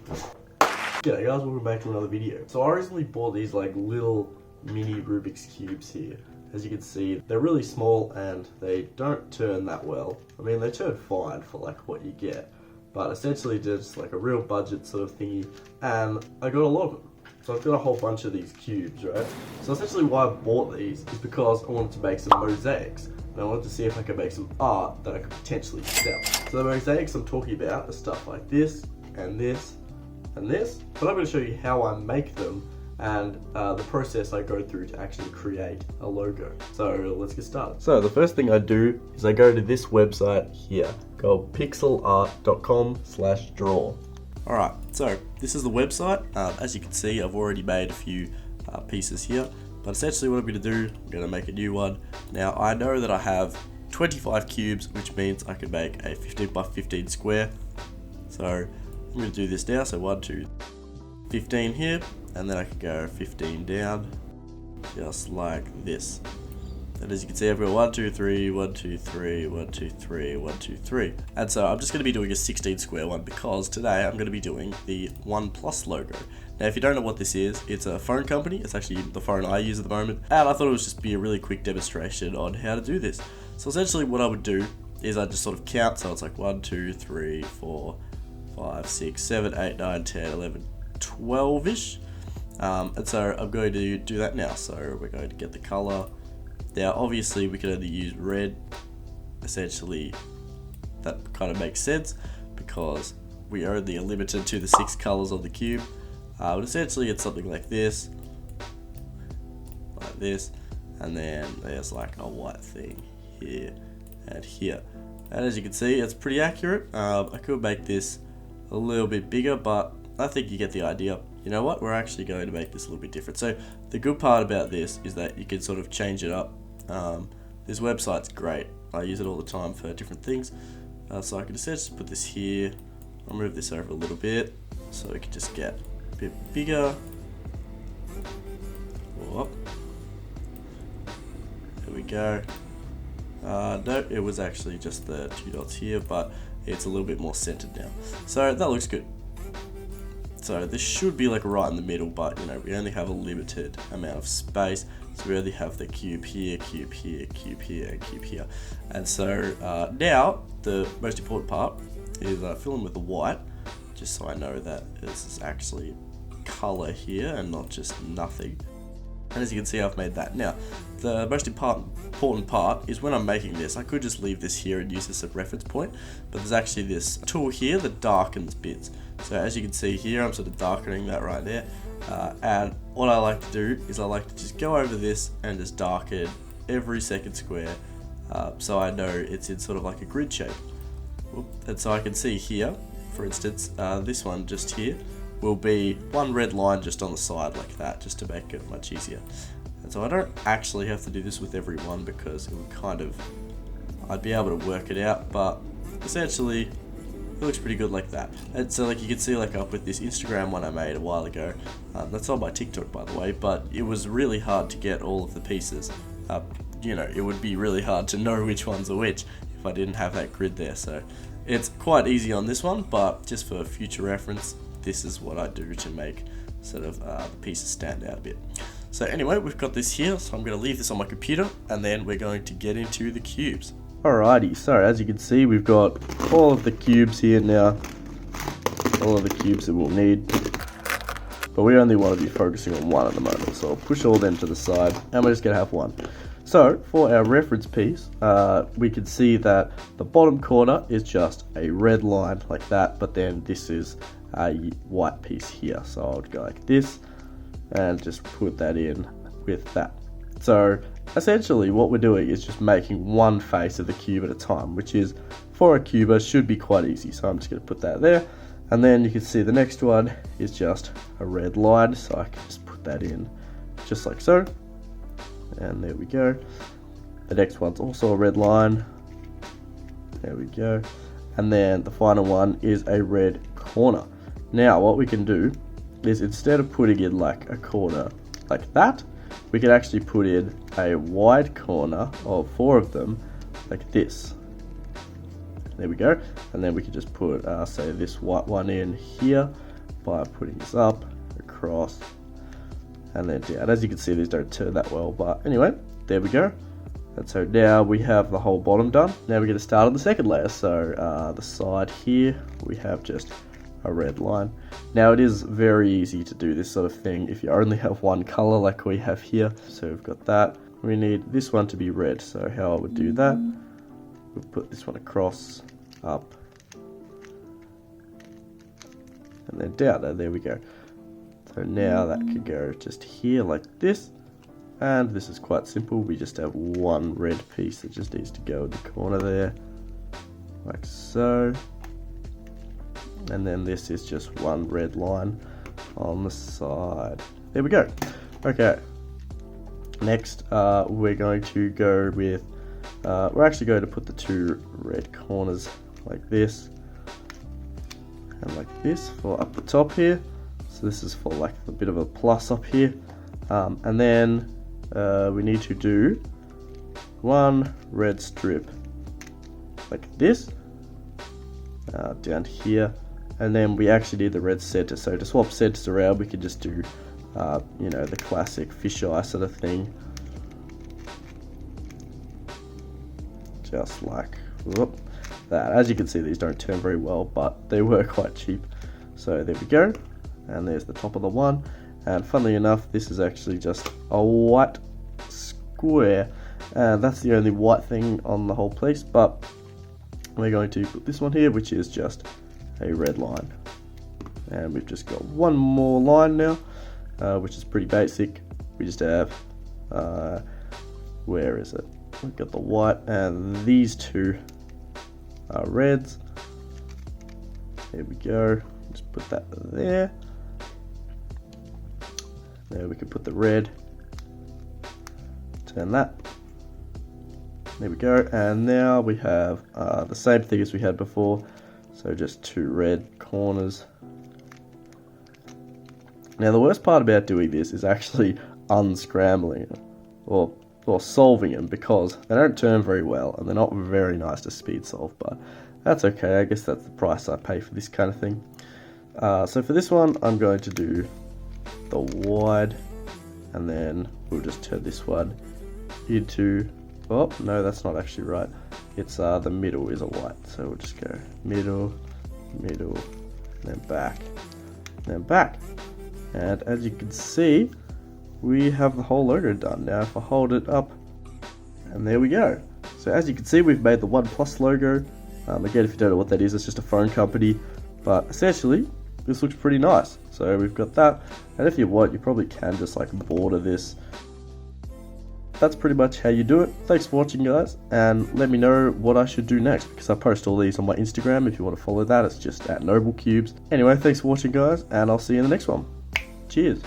G'day guys, welcome back to another video. So I recently bought these like little mini Rubik's Cubes here. As you can see, they're really small and they don't turn that well. I mean, they turn fine for like what you get, but essentially just like a real budget sort of thingy, and I got a lot of them. So I've got a whole bunch of these cubes, right? So essentially why I bought these is because I wanted to make some mosaics. And I wanted to see if I could make some art that I could potentially sell. So the mosaics I'm talking about are stuff like this, and this, and this. But I'm going to show you how I make them and the process I go through to actually create a logo. So let's get started. So the first thing I do is I go to this website here, called pixelart.com/draw. Alright, so this is the website. As you can see, I've already made a few pieces here. But essentially what I'm going to do, I'm going to make a new one. Now I know that I have 25 cubes, which means I can make a 15 by 15 square. So I'm going to do this now. So 1, 2, 15 here, and then I can go 15 down, just like this. And as you can see, I've got 1, 2, 3, 1, 2, 3, 1, 2, 3, 1, 2, 3. And so I'm just going to be doing a 16 square one because today I'm going to be doing the OnePlus logo. Now, if you don't know what this is, it's a phone company. It's actually the phone I use at the moment. And I thought it would just be a really quick demonstration on how to do this. So essentially what I would do is I just sort of count. So it's like 1, 2, 3, 4, 5, 6, 7, 8, 9, 10, 11, 12-ish. And so I'm going to do that now. So we're going to get the color. Now obviously we can only use red. Essentially that kind of makes sense because we only are limited to the 6 colors on the cube. But essentially it's something like this, and then there's like a white thing here and here. And as you can see, it's pretty accurate. I could make this a little bit bigger, but I think you get the idea. You know what, we're actually going to make this a little bit different. So the good part about this is that you can sort of change it up. This website's great. I use it all the time for different things. So I can essentially put this here. I'll move this over a little bit so we can just get a bit bigger. Whoop. There we go. No, it was actually just the 2 dots here, but it's a little bit more centered now. So that looks good. So this should be like right in the middle, but you know, we only have a limited amount of space. So we only have the cube here, cube here, cube here, and cube here. And so now the most important part is fill in with the white, just so I know that this is actually color here and not just nothing. And as you can see, I've made that. Now, the most important part is when I'm making this, I could just leave this here and use this as a reference point, but there's actually this tool here that darkens bits. So as you can see here, I'm sort of darkening that right there. And what I like to do is I like to just go over this and just darken every second square, so I know it's in sort of like a grid shape. And so I can see here, for instance, this one just here will be one red line just on the side like that, just to make it much easier. And so I don't actually have to do this with every one because it would kind of, I'd be able to work it out, but essentially it looks pretty good like that. And so like you can see, like up with this Instagram one I made a while ago, that's on my TikTok by the way, but it was really hard to get all of the pieces. You know, it would be really hard to know which ones are which if I didn't have that grid there. So it's quite easy on this one, but just for future reference, this is what I do to make sort of the pieces stand out a bit. So anyway, we've got this here, so I'm going to leave this on my computer and then we're going to get into the cubes. Alrighty, so as you can see, we've got all of the cubes here now, all of the cubes that we'll need, but we only want to be focusing on one at the moment, so I'll push all them to the side and we're just going to have one. So for our reference piece, we can see that the bottom corner is just a red line like that, but then this is a white piece here. So I'll go like this and just put that in with that. So essentially what we're doing is just making one face of the cube at a time, which is for a cuber should be quite easy. So I'm just going to put that there, and then you can see the next one is just a red line, so I can just put that in just like so, and there we go. The next one's also a red line, there we go, and then the final one is a red corner. Now what we can do is, instead of putting in like a corner like that, we can actually put in a wide corner of 4 of them like this. There we go. And then we can just put say this white one in here by putting this up, across, and then down. As you can see, these don't turn that well, but anyway, there we go. And so now we have the whole bottom done. Now we're going to start on the second layer. So the side here, we have just a red line. Now it is very easy to do this sort of thing if you only have one color like we have here. So we've got that. We need this one to be red. So how I would do that, we'll put this one across, up, and then down. And there we go. So now that could go just here like this. And this is quite simple. We just have one red piece that just needs to go in the corner there, like so. And then this is just one red line on the side. There we go. Okay. Next, we're going to go with, we're actually going to put the two red corners like this and like this for up the top here. So this is for like a bit of a plus up here. And then we need to do one red strip like this down here, and then we actually need the red center. So to swap centers around, we can just do you know, the classic fisheye sort of thing, just like whoop, that. As you can see, these don't turn very well, but they were quite cheap. So there we go, and there's the top of the one. And funnily enough, this is actually just a white square, and that's the only white thing on the whole place. But we're going to put this one here, which is just a red line. And we've just got one more line now, which is pretty basic. We just have, where is it? We've got the white, and these two are reds. There we go. Just put that there. There we can put the red, turn that, there we go. And now we have the same thing as we had before, so just two red corners. Now the worst part about doing this is actually unscrambling them, or solving them, because they don't turn very well and they're not very nice to speed solve, but that's okay. I guess that's the price I pay for this kind of thing. So for this one, I'm going to do the wide, and then we'll just turn this one into, oh no, that's not actually right, it's the middle is a white, so we'll just go middle, middle, then back, then back. And as you can see, we have the whole logo done. Now if I hold it up, and there we go. So as you can see, we've made the OnePlus logo. Again, if you don't know what that is, it's just a phone company, but essentially this looks pretty nice. So we've got that, and if you want, you probably can just like border this. That's pretty much how you do it. Thanks for watching, guys, and let me know what I should do next, because I post all these on my Instagram. If you want to follow that, it's just @NobleCubes. Anyway, thanks for watching, guys, and I'll see you in the next one. Cheers.